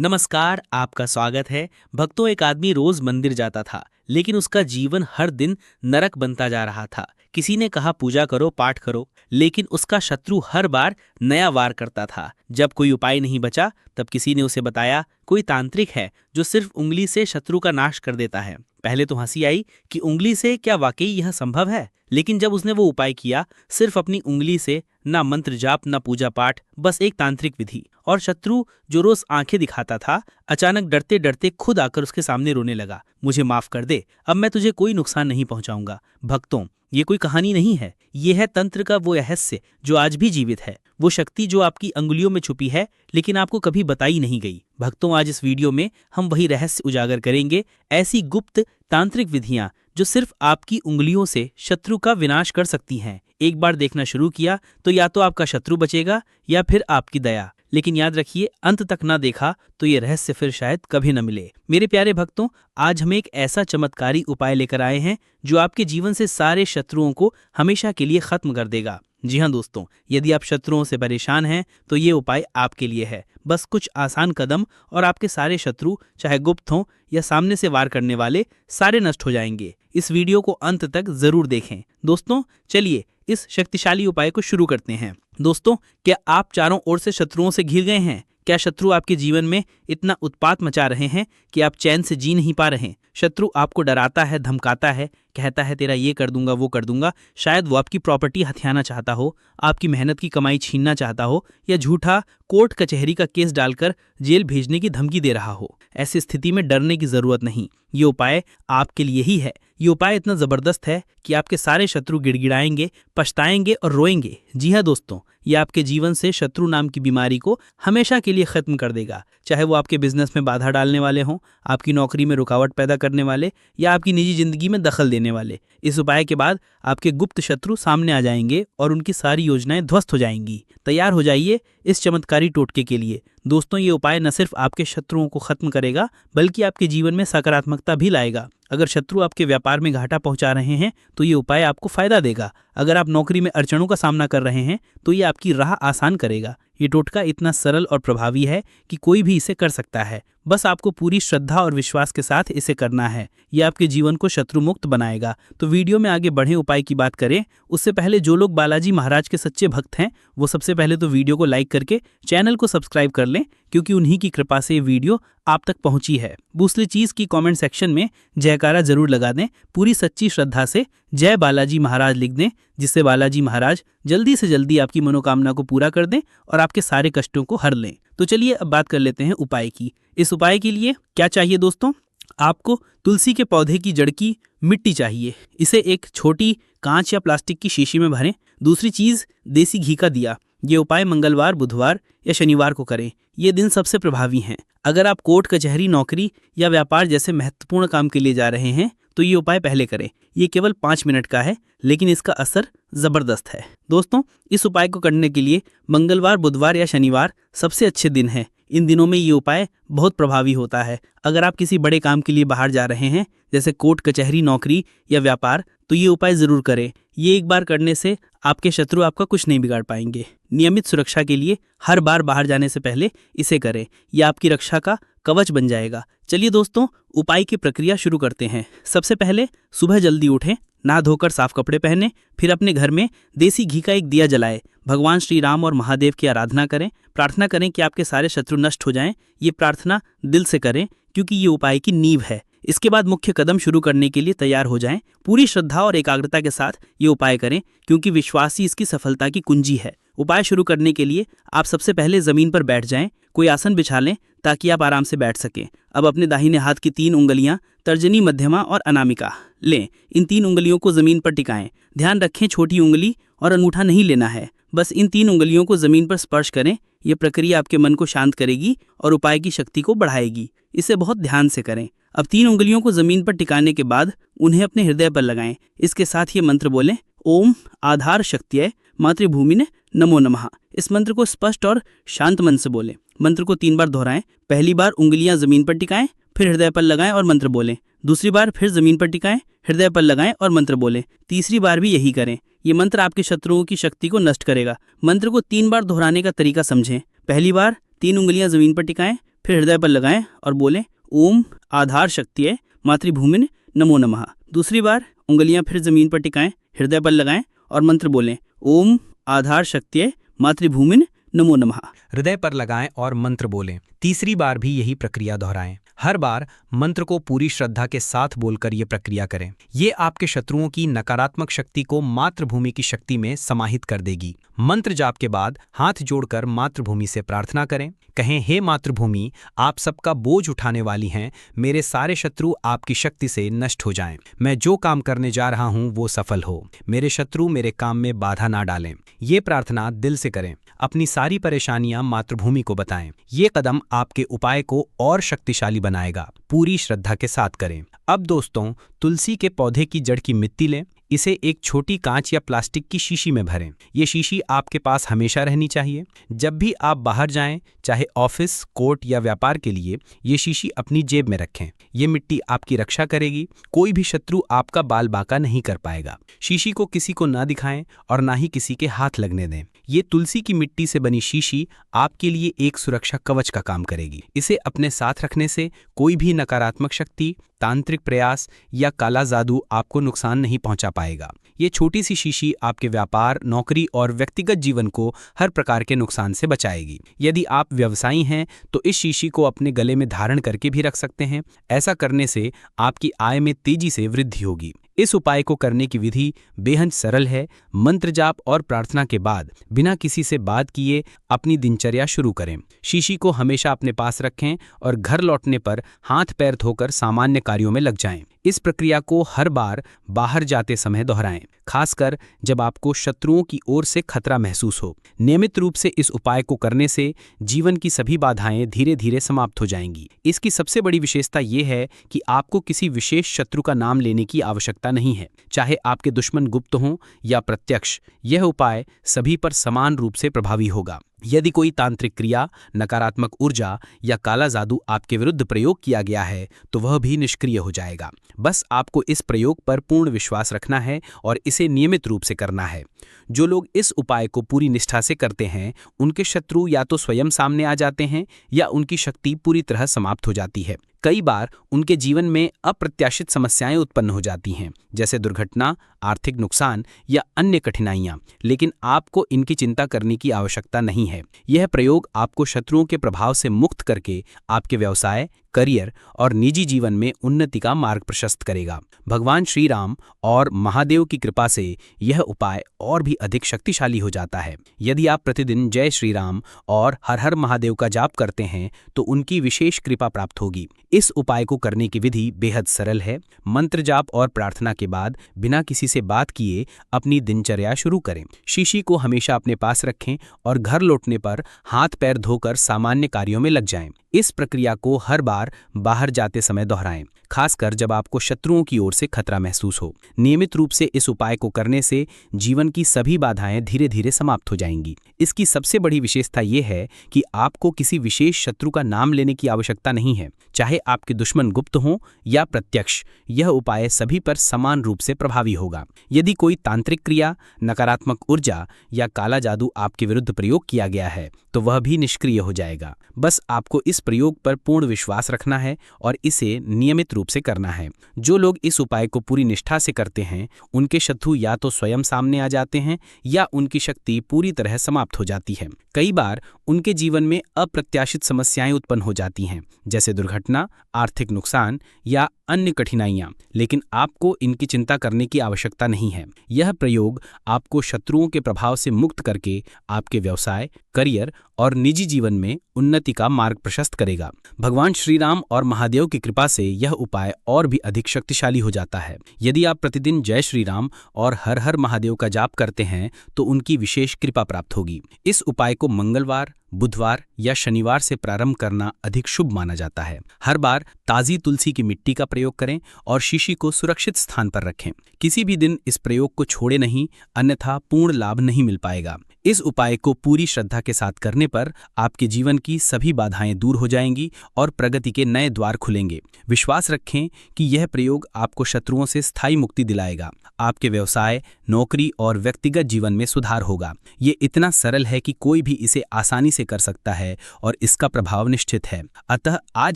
नमस्कार, आपका स्वागत है। भक्तों, एक आदमी रोज मंदिर जाता था, लेकिन उसका जीवन हर दिन नरक बनता जा रहा था। किसी ने कहा पूजा करो, पाठ करो, लेकिन उसका शत्रु हर बार नया वार करता था। जब कोई उपाय नहीं बचा, तब किसी ने उसे बताया कोई तांत्रिक है जो सिर्फ उंगली से शत्रु का नाश कर देता है। पहले तो हंसी आई कि उंगली से क्या वाकई यह संभव है, लेकिन जब उसने वो उपाय किया, सिर्फ अपनी उंगली से, ना मंत्र जाप, ना पूजा पाठ, बस एक तांत्रिक विधि, और शत्रु जो रोज आंखें दिखाता था, अचानक डरते डरते खुद आकर उसके सामने रोने लगा। मुझे माफ कर दे, अब मैं तुझे कोई नुकसान नहीं पहुंचाऊंगा। भक्तों, ये कोई कहानी नहीं है, ये है तंत्र का वो रहस्य जो आज भी जीवित है, वो शक्ति जो आपकी अंगुलियों में छुपी है लेकिन आपको कभी बताई नहीं गई। भक्तों, आज इस वीडियो में हम वही रहस्य उजागर करेंगे, ऐसी गुप्त तांत्रिक विधियां जो सिर्फ आपकी उंगलियों से शत्रु का विनाश कर सकती हैं। एक बार देखना शुरू किया तो या तो आपका शत्रु बचेगा या फिर आपकी दया। लेकिन याद रखिए, अंत तक ना देखा तो ये रहस्य फिर शायद कभी न मिले। मेरे प्यारे भक्तों, आज हम एक ऐसा चमत्कारी उपाय लेकर आए हैं जो आपके जीवन से सारे शत्रुओं को हमेशा के लिए खत्म कर देगा। जी हाँ दोस्तों, यदि आप शत्रुओं से परेशान हैं तो ये उपाय आपके लिए है। बस कुछ आसान कदम और आपके सारे शत्रु, चाहे गुप्त हों या सामने से वार करने वाले, सारे नष्ट हो जाएंगे। इस वीडियो को अंत तक जरूर देखें। दोस्तों, चलिए इस शक्तिशाली उपाय को शुरू करते हैं। दोस्तों, क्या आप चारों ओर से शत्रुओं से घिर गए हैं? क्या शत्रु आपके जीवन में इतना उत्पात मचा रहे हैं कि आप चैन से जी नहीं पा रहे? शत्रु आपको डराता है, धमकाता है, कहता है तेरा ये कर दूंगा, वो कर दूंगा। शायद वो आपकी प्रॉपर्टी हथियाना चाहता हो, आपकी मेहनत की कमाई छीनना चाहता हो, या झूठा कोर्ट कचहरी का केस डालकर जेल भेजने की धमकी दे रहा हो। ऐसी स्थिति में डरने की जरूरत नहीं, ये उपाय आपके लिए ही है। ये उपाय इतना जबरदस्त है कि आपके सारे शत्रु गिड़गिड़ाएंगे, पछताएंगे और रोएंगे। जी हाँ दोस्तों, ये आपके जीवन से शत्रु नाम की बीमारी को हमेशा के लिए खत्म कर देगा। चाहे वो आपके बिजनेस में बाधा डालने वाले हों, आपकी नौकरी में रुकावट पैदा करने वाले, या आपकी निजी जिंदगी में दखल देने वाले। इस उपाय के बाद आपके गुप्त शत्रु सामने आ जाएंगे और उनकी सारी योजनाएं ध्वस्त हो जाएंगी। तैयार हो जाइए इस चमत्कारी टोटके के लिए। दोस्तों, ये उपाय न सिर्फ आपके शत्रुओं को खत्म करेगा, बल्कि आपके जीवन में सकारात्मकता भी लाएगा। अगर शत्रु आपके व्यापार में घाटा पहुंचा रहे हैं तो ये उपाय आपको फायदा देगा। अगर आप नौकरी में अड़चनों का सामना कर रहे हैं तो ये आपकी राह आसान करेगा। ये टोटका इतना सरल और प्रभावी है कि कोई भी इसे कर सकता है। बस आपको पूरी श्रद्धा और विश्वास के साथ इसे करना है। यह आपके जीवन को शत्रु मुक्त बनाएगा। तो वीडियो में आगे बढ़े उपाय की बात करें, उससे पहले जो लोग बालाजी महाराज के सच्चे भक्त हैं वो सबसे पहले तो वीडियो को लाइक करके चैनल को सब्सक्राइब कर लें, क्योंकि उन्हीं की कृपा से ये वीडियो आप तक पहुंची है। दूसरी चीज की कमेंट सेक्शन में जयकारा जरूर लगा दें, पूरी सच्ची श्रद्धा से जय बालाजी महाराज लिख दें, जिससे बालाजी महाराज जल्दी से जल्दी आपकी मनोकामना को पूरा कर दें और आपके सारे कष्टों को हर लें। तो चलिए अब बात कर लेते हैं उपाय की। इस उपाय के लिए क्या चाहिए दोस्तों? आपको तुलसी के पौधे की जड़ की मिट्टी चाहिए। इसे एक छोटी कांच या प्लास्टिक की शीशी में भरें। दूसरी चीज, देसी घी का दिया। ये उपाय मंगलवार, बुधवार या शनिवार को करें। ये दिन सबसे प्रभावी हैं। अगर आप कोर्ट कचहरी, नौकरी या व्यापार जैसे महत्वपूर्ण काम के लिए जा रहे हैं तो ये उपाय पहले करें। ये केवल 5 मिनट का है, लेकिन इसका असर जबरदस्त है। दोस्तों, इस उपाय को करने के लिए मंगलवार, बुधवार या शनिवार सबसे अच्छे दिन हैं। इन दिनों में ये उपाय बहुत प्रभावी होता है। अगर आप किसी बड़े काम के लिए बाहर जा रहे हैं, जैसे कोर्ट कचहरी, नौकरी या व्यापार, तो ये उपाय जरूर करें। ये एक बार करने से आपके शत्रु आपका कुछ नहीं बिगाड़ पाएंगे। नियमित सुरक्षा के लिए हर बार बाहर जाने से पहले इसे करें। यह आपकी रक्षा का कवच बन जाएगा। चलिए दोस्तों, उपाय की प्रक्रिया शुरू करते हैं। सबसे पहले सुबह जल्दी उठें, नहा धोकर साफ कपड़े पहनें, फिर अपने घर में देसी घी का एक दिया जलाएं। भगवान श्री राम और महादेव की आराधना करें। प्रार्थना करें कि आपके सारे शत्रु नष्ट हो जाएं। ये प्रार्थना दिल से करें, क्योंकि ये उपाय की नींव है। इसके बाद मुख्य कदम शुरू करने के लिए तैयार हो जाएं। पूरी श्रद्धा और एकाग्रता के साथ ये उपाय करें, क्योंकि विश्वास ही इसकी सफलता की कुंजी है। उपाय शुरू करने के लिए आप सबसे पहले जमीन पर बैठ जाएं। कोई आसन बिछा लें ताकि आप आराम से बैठ सकें। अब अपने दाहिने हाथ की 3 उंगलियां, तर्जनी, मध्यमा और अनामिका लें। इन 3 उंगलियों को जमीन पर टिकाएं। ध्यान रखें, छोटी उंगली और अंगूठा नहीं लेना है। बस इन 3 उंगलियों को जमीन पर स्पर्श करें। यह प्रक्रिया आपके मन को शांत करेगी और उपाय की शक्ति को बढ़ाएगी। इसे बहुत ध्यान से करें। अब 3 उंगलियों को जमीन पर टिकाने के बाद उन्हें अपने हृदय पर लगाएं। इसके साथ ये मंत्र बोलें, ओम आधार शक्तिये मातृभूमि ने नमो नमः। इस मंत्र को स्पष्ट और शांत मन से बोलें। मंत्र को 3 बार दोहराएं। पहली बार उंगलियां जमीन पर टिकाएं, फिर हृदय पर लगाएं और मंत्र बोलें। दूसरी बार फिर जमीन पर टिकाएं, हृदय पर लगाएं और मंत्र बोलें। तीसरी बार भी यही करें। ये मंत्र आपके शत्रुओं की शक्ति को नष्ट करेगा। मंत्र को 3 बार दोहराने का तरीका समझें। पहली बार 3 उंगलियां जमीन पर टिकाएं, फिर हृदय पर लगाएं और बोलें ओम आधार शक्तिये मातृभूमिन नमो नमः। दूसरी बार उंगलियां फिर जमीन पर टिकाएं, हृदय पर लगाएं और मंत्र बोलें ओम आधार शक्तिये मातृभूमिन नमो नमः। हृदय पर लगाएं और मंत्र बोलें। तीसरी बार भी यही प्रक्रिया दोहराएं। हर बार मंत्र को पूरी श्रद्धा के साथ बोलकर ये प्रक्रिया करें। ये आपके शत्रुओं की नकारात्मक शक्ति को मातृभूमि की शक्ति में समाहित कर देगी। मंत्र जाप के बाद हाथ जोड़कर मातृभूमि से प्रार्थना करें। कहें, हे मातृभूमि, आप सबका बोझ उठाने वाली हैं। मेरे सारे शत्रु आपकी शक्ति से नष्ट हो जाएं। मैं जो काम करने जा रहा हूं वो सफल हो। मेरे शत्रु मेरे काम में बाधा ना डालें। ये प्रार्थना दिल से करें। अपनी सारी परेशानियां मातृभूमि को बताएं। ये कदम आपके उपाय को और शक्तिशाली बनाएगा। पूरी श्रद्धा के साथ करें। अब दोस्तों, तुलसी के पौधे की जड़ की मिट्टी लें। इसे एक छोटी कांच या प्लास्टिक की शीशी में भरें। ये शीशी आपके पास हमेशा रहनी चाहिए। जब भी आप बाहर जाएं, चाहे ऑफिस, कोर्ट या व्यापार के लिए, ये शीशी अपनी जेब में रखें। ये मिट्टी आपकी रक्षा करेगी। कोई भी शत्रु आपका बाल बांका नहीं कर पाएगा। शीशी को किसी को ना दिखाएं और ना ही किसी के हाथ लगने दें। ये तुलसी की मिट्टी से बनी शीशी आपके लिए एक सुरक्षा कवच का काम करेगी। इसे अपने साथ रखने से कोई भी नकारात्मक शक्ति, तांत्रिक प्रयास या काला जादू आपको नुकसान नहीं पहुंचा पाएगा। ये छोटी सी शीशी आपके व्यापार, नौकरी और व्यक्तिगत जीवन को हर प्रकार के नुकसान से बचाएगी। यदि आप व्यवसायी हैं तो इस शीशी को अपने गले में धारण करके भी रख सकते हैं। ऐसा करने से आपकी आय में तेजी से वृद्धि होगी। इस उपाय को करने की विधि बेहद सरल है। मंत्र जाप और प्रार्थना के बाद बिना किसी से बात किए अपनी दिनचर्या शुरू करें। शीशी को हमेशा अपने पास रखें और घर लौटने पर हाथ पैर धोकर सामान्य कार्यों में लग जाएं। इस प्रक्रिया को हर बार बाहर जाते समय दोहराएं, खासकर जब आपको शत्रुओं की ओर से खतरा महसूस हो। नियमित रूप से इस उपाय को करने से जीवन की सभी बाधाएं धीरे धीरे समाप्त हो जाएंगी। इसकी सबसे बड़ी विशेषता ये है कि आपको किसी विशेष शत्रु का नाम लेने की आवश्यकता नहीं है। चाहे आपके दुश्मन गुप्त हों या प्रत्यक्ष, यह उपाय सभी पर समान रूप से प्रभावी होगा। यदि कोई तांत्रिक क्रिया, नकारात्मक ऊर्जा या काला जादू आपके विरुद्ध प्रयोग किया गया है तो वह भी निष्क्रिय हो जाएगा। बस आपको इस प्रयोग पर पूर्ण विश्वास रखना है और इसे नियमित रूप से करना है। जो लोग इस उपाय को पूरी निष्ठा से करते हैं, उनके शत्रु या तो स्वयं सामने आ जाते हैं या उनकी शक्ति पूरी तरह समाप्त हो जाती है। कई बार उनके जीवन में अप्रत्याशित समस्याएं उत्पन्न हो जाती हैं, जैसे दुर्घटना, आर्थिक नुकसान या अन्य कठिनाइयां, लेकिन आपको इनकी चिंता करने की आवश्यकता नहीं है। यह प्रयोग आपको शत्रुओं के प्रभाव से मुक्त करके आपके व्यवसाय, करियर और निजी जीवन में उन्नति का मार्ग प्रशस्त करेगा। भगवान श्री राम और महादेव की कृपा से यह उपाय और भी अधिक शक्तिशाली हो जाता है। यदि आप प्रतिदिन जय श्री राम और हर हर महादेव का जाप करते हैं तो उनकी विशेष कृपा प्राप्त होगी। इस उपाय को करने की विधि बेहद सरल है। मंत्र जाप और प्रार्थना के बाद बिना किसी से बात किए अपनी दिनचर्या शुरू करें। शीशी को हमेशा अपने पास रखें और घर लौटने पर हाथ पैर धोकर सामान्य कार्यों में लग जाएं। इस प्रक्रिया को हर बार बाहर जाते समय दोहराएं, खासकर जब आपको शत्रुओं की ओर से खतरा महसूस हो। नियमित रूप से इस उपाय को करने से जीवन की सभी बाधाएं धीरे धीरे समाप्त हो जाएंगी। इसकी सबसे बड़ी विशेषता यह है कि आपको किसी विशेष शत्रु का नाम लेने की आवश्यकता नहीं है। चाहे आपके दुश्मन गुप्त हों या प्रत्यक्ष, यह उपाय सभी पर समान रूप से प्रभावी होगा। यदि कोई तांत्रिक क्रिया, नकारात्मक ऊर्जा या काला जादू आपके विरुद्ध प्रयोग किया गया है तो वह भी निष्क्रिय हो जाएगा। बस आपको इस प्रयोग पर पूर्ण विश्वास रखना है और इसे नियमित रूप से करना है। जो लोग इस उपाय को पूरी निष्ठा से करते हैं, उनके शत्रु या तो स्वयं सामने आ जाते हैं या उनकी शक्ति पूरी तरह समाप्त हो जाती है। कई बार उनके जीवन में अप्रत्याशित समस्याएं उत्पन्न हो जाती हैं, जैसे दुर्घटना, आर्थिक नुकसान या अन्य कठिनाइयां, लेकिन आपको इनकी चिंता करने की आवश्यकता नहीं है। यह प्रयोग आपको शत्रुओं के प्रभाव से मुक्त करके आपके व्यवसाय, करियर और निजी जीवन में उन्नति का मार्ग प्रशस्त करेगा। भगवान श्री राम और महादेव की कृपा से यह उपाय और भी अधिक शक्तिशाली हो जाता है। यदि आप प्रतिदिन जय श्री राम और हर हर महादेव का जाप करते हैं तो उनकी विशेष कृपा प्राप्त होगी। इस उपाय को मंगलवार, बुधवार या शनिवार से प्रारंभ करना अधिक शुभ माना जाता है। हर बार ताज़ी तुलसी की मिट्टी का प्रयोग करें और शीशी को सुरक्षित स्थान पर रखें। किसी भी दिन इस प्रयोग को छोड़े नहीं, अन्यथा पूर्ण लाभ नहीं मिल पाएगा। इस उपाय को पूरी श्रद्धा के साथ करने पर आपके जीवन की सभी बाधाएं दूर हो जाएंगी और प्रगति के नए द्वार खुलेंगे। विश्वास रखें कि यह प्रयोग आपको शत्रुओं से स्थायी मुक्ति दिलाएगा। आपके व्यवसाय, नौकरी और व्यक्तिगत जीवन में सुधार होगा। ये इतना सरल है कि कोई भी इसे आसानी से कर सकता है और इसका प्रभाव निश्चित है। अतः आज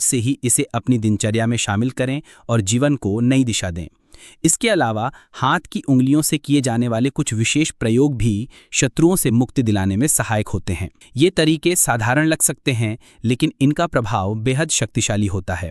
से ही इसे अपनी दिनचर्या में शामिल करें और जीवन को नई दिशा दें। इसके अलावा हाथ की उंगलियों से किए जाने वाले कुछ विशेष प्रयोग भी शत्रुओं से मुक्ति दिलाने में सहायक होते हैं। ये तरीके साधारण लग सकते हैं, लेकिन इनका प्रभाव बेहद शक्तिशाली होता है।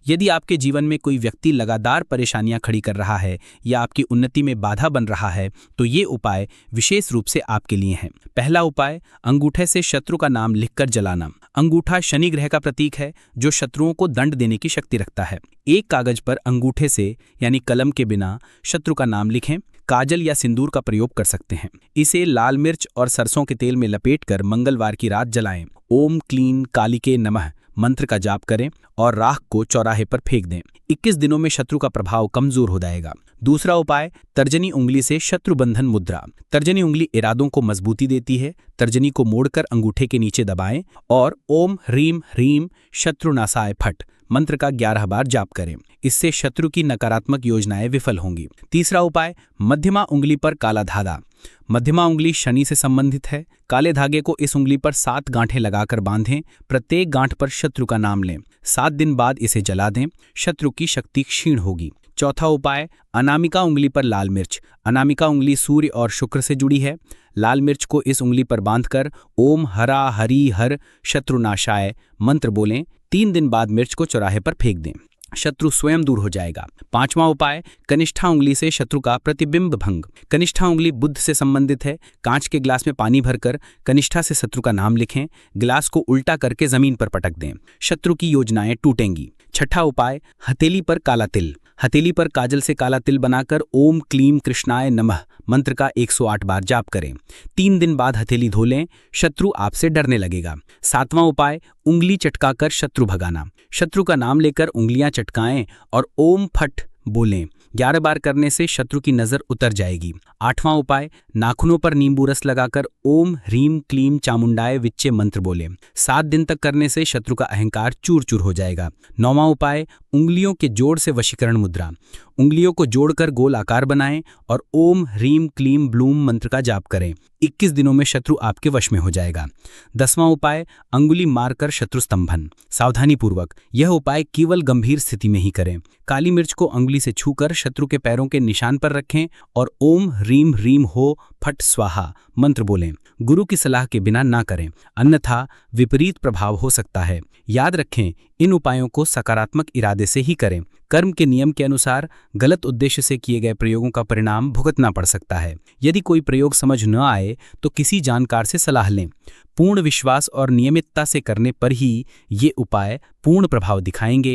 यदि आपके जीवन में कोई व्यक्ति लगातार परेशानियां खड़ी कर रहा है या आपकी उन्नति में बाधा बन रहा है, तो ये उपाय विशेष रूप से आपके लिए हैं। पहला उपाय, अंगूठे से शत्रु का नाम लिखकर जलाना। अंगूठा शनि ग्रह का प्रतीक है, जो शत्रुओं को दंड देने की शक्ति रखता है। एक कागज पर अंगूठे से यानी कलम के बिना शत्रु का नाम लिखें। काजल या सिंदूर का प्रयोग कर सकते हैं। इसे लाल मिर्च और सरसों के तेल में लपेटकर मंगलवार की रात जलाएं। ओम क्लीं कालिके नमः मंत्र का जाप करें और राख को चौराहे पर फेंक दें। 21 दिनों में शत्रु का प्रभाव कमजोर हो जाएगा। दूसरा उपाय, तर्जनी उंगली से शत्रु बंधन मुद्रा। तर्जनी उंगली इरादों को मजबूती देती है। तर्जनी को मोड़कर अंगूठे के नीचे दबाएं और ओम ह्रीम ह्रीम शत्रुनाशाय फट मंत्र का 11 बार जाप करें। इससे शत्रु की नकारात्मक योजनाएं विफल होंगी। तीसरा उपाय, मध्यमा उंगली पर काला धागा। मध्यमा उंगली शनि से संबंधित है। काले धागे को इस उंगली पर 7 गांठें लगाकर बांधें। प्रत्येक गांठ पर शत्रु का नाम लें। 7 दिन बाद इसे जला दें। शत्रु की शक्ति क्षीण होगी। चौथा उपाय, अनामिका उंगली पर लाल मिर्च। अनामिका उंगली सूर्य और शुक्र से जुड़ी है। लाल मिर्च को इस उंगली पर बांधकर ओम हरा हरि हर शत्रुनाशाय मंत्र बोलें। 3 दिन बाद मिर्च को चौराहे पर फेंक दें। शत्रु स्वयं दूर हो जाएगा। पांचवा उपाय, कनिष्ठा उंगली से शत्रु का प्रतिबिंब भंग। कनिष्ठा उंगली बुध से संबंधित है। कांच के गिलास में पानी भरकर कनिष्ठा से शत्रु का नाम लिखें। गिलास को उल्टा करके जमीन पर पटक दें। शत्रु की योजनाएं टूटेंगी। छठा उपाय, हथेली पर काला तिल। हथेली पर काजल से काला तिल बनाकर ओम क्लीं कृष्णाय नमः मंत्र का 108 बार जाप करें। 3 दिन बाद हथेली धो लें। शत्रु आपसे डरने लगेगा। सातवां उपाय, उंगली चटकाकर शत्रु भगाना। शत्रु का नाम लेकर उंगलियां चटकाएं और ओम फट बोलें। 11 बार करने से शत्रु की नजर उतर जाएगी। आठवां उपाय, नाखूनों पर नींबू रस लगाकर ओम ह्रीम क्लीं चामुंडाय विच्चे मंत्र बोलें। 7 दिन तक करने से शत्रु का अहंकार चूर चूर हो जाएगा। 9वां उपाय, उंगलियों के जोड़ से वशीकरण मुद्रा। उंगलियों को जोड़कर गोल आकार बनाएं और ओम ह्रीम क्लीं ब्लूम मंत्र का जाप करें। 21 दिनों में शत्रु आपके वश में हो जाएगा। 10वां उपाय, अंगुली मारकर शत्रु स्तंभन। सावधानी पूर्वक यह उपाय केवल गंभीर स्थिति में ही करें। काली मिर्च को अंगुली से छूकर शत्रु के पैरों के निशान पर रखें और ओम ह्रीम ह्रीम हो फट स्वाहा मंत्र बोलें। गुरु की सलाह के बिना ना करें, अन्यथा विपरीत प्रभाव हो सकता है। याद रखें, इन उपायों को सकारात्मक इरादे से ही करें। कर्म के नियम के अनुसार गलत उद्देश्य से किए गए प्रयोगों का परिणाम भुगतना पड़ सकता है। यदि कोई प्रयोग समझ न आए तो किसी जानकार से सलाह लें। पूर्ण विश्वास और नियमितता से करने पर ही ये उपाय पूर्ण प्रभाव दिखाएंगे।